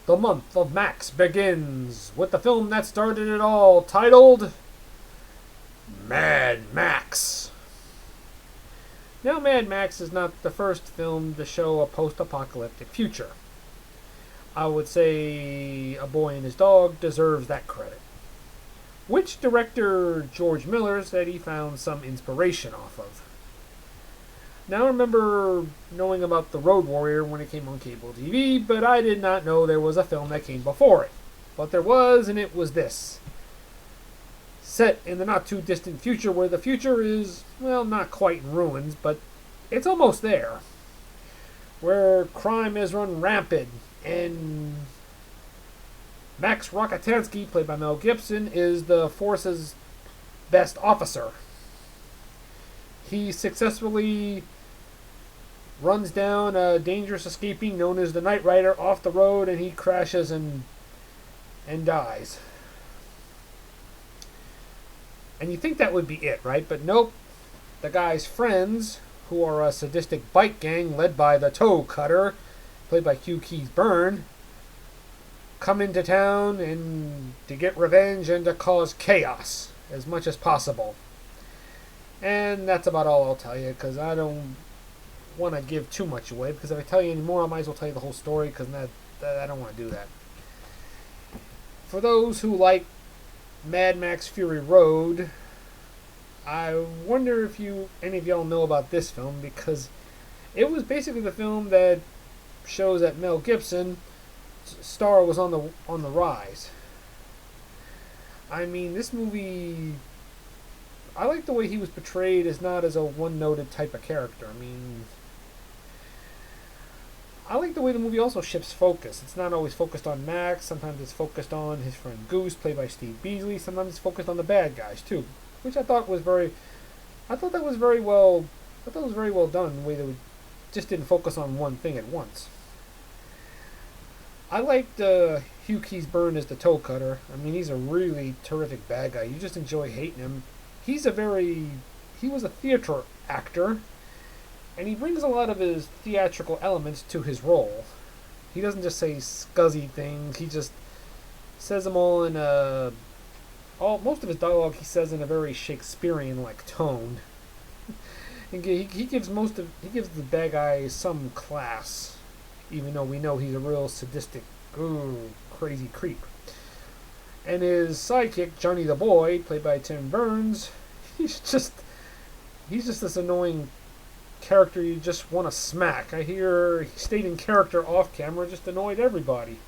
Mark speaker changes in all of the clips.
Speaker 1: The month of Max begins with the film that started it all, titled Mad Max. Now, Mad Max is not the first film to show a post-apocalyptic future. I would say A Boy and His Dog deserves that credit, which director George Miller said he found some inspiration off of. Now, I remember knowing about The Road Warrior when it came on cable TV, but I did not know there was a film that came before it. But there was, and it was this. Set in the not-too-distant future, where the future is, well, not quite in ruins, but it's almost there. Where crime has run rampant, and Max Rockatansky, played by Mel Gibson, is the force's best officer. He successfully runs down a dangerous escapee known as the Knight Rider off the road, and he crashes and dies. And you think that would be it, right? But nope. The guy's friends, who are a sadistic bike gang led by the Toe Cutter, played by keays-byrne, come into town and to get revenge and to cause chaos as much as possible. And that's about all I'll tell you, because I don't want to give too much away, because if I tell you any more, I might as well tell you the whole story, because I don't want to do that. For those who like Mad Max Fury Road, I wonder if any of y'all know about this film, because it was basically the film that shows that Mel Gibson's star was on the rise. I mean, this movie, I like the way he was portrayed as not as a one-noted type of character. I mean, I like the way the movie also shifts focus. It's not always focused on Max. Sometimes it's focused on his friend Goose, played by Steve Beasley. Sometimes it's focused on the bad guys too, which I thought was very well done. The way they just didn't focus on one thing at once. I liked Hugh Keays-byrne as the Toe Cutter. I mean, he's a really terrific bad guy. You just enjoy hating him. He was a theater actor, and he brings a lot of his theatrical elements to his role. He doesn't just say scuzzy things. He just says them all in most of his dialogue he says in a very Shakespearean-like tone. He gives the bad guy some class, even though we know he's a real sadistic, crazy creep. And his sidekick, Johnny the Boy, played by Tim Burns, he's just this annoying character you just want to smack. I hear he stayed in character off camera, just annoyed everybody.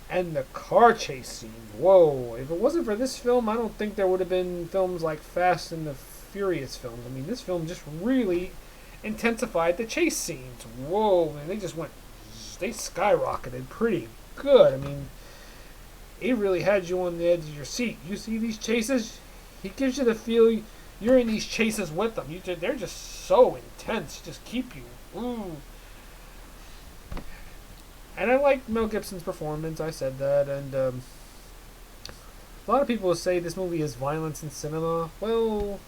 Speaker 1: And the car chase scene, whoa. If it wasn't for this film, I don't think there would have been films like Fast and the Furious films. I mean, this film just really intensified the chase scenes. Whoa, man, they skyrocketed pretty good. I mean, it really had you on the edge of your seat. You see these chases, he gives you the feel you're in these chases with them. They're just so intense, just keep you, ooh. And I like Mel Gibson's performance, I said that, and a lot of people say this movie is violence in cinema. Well,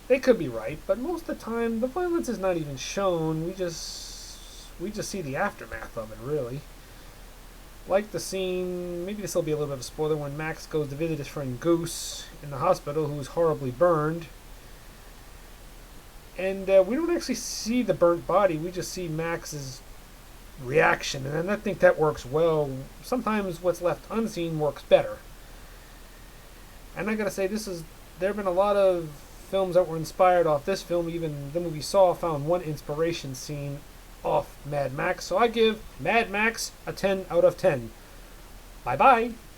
Speaker 1: they could be right, but most of the time, the violence is not even shown. We just see the aftermath of it, really. Like the scene, maybe this will be a little bit of a spoiler, when Max goes to visit his friend Goose in the hospital, who's horribly burned. And we don't actually see the burnt body, we just see Max's reaction, and I think that works well. Sometimes what's left unseen works better. And I gotta say, there have been a lot of films that were inspired off this film. Even the movie Saw found one inspiration scene off Mad Max. So I give Mad Max a 10 out of 10. Bye bye.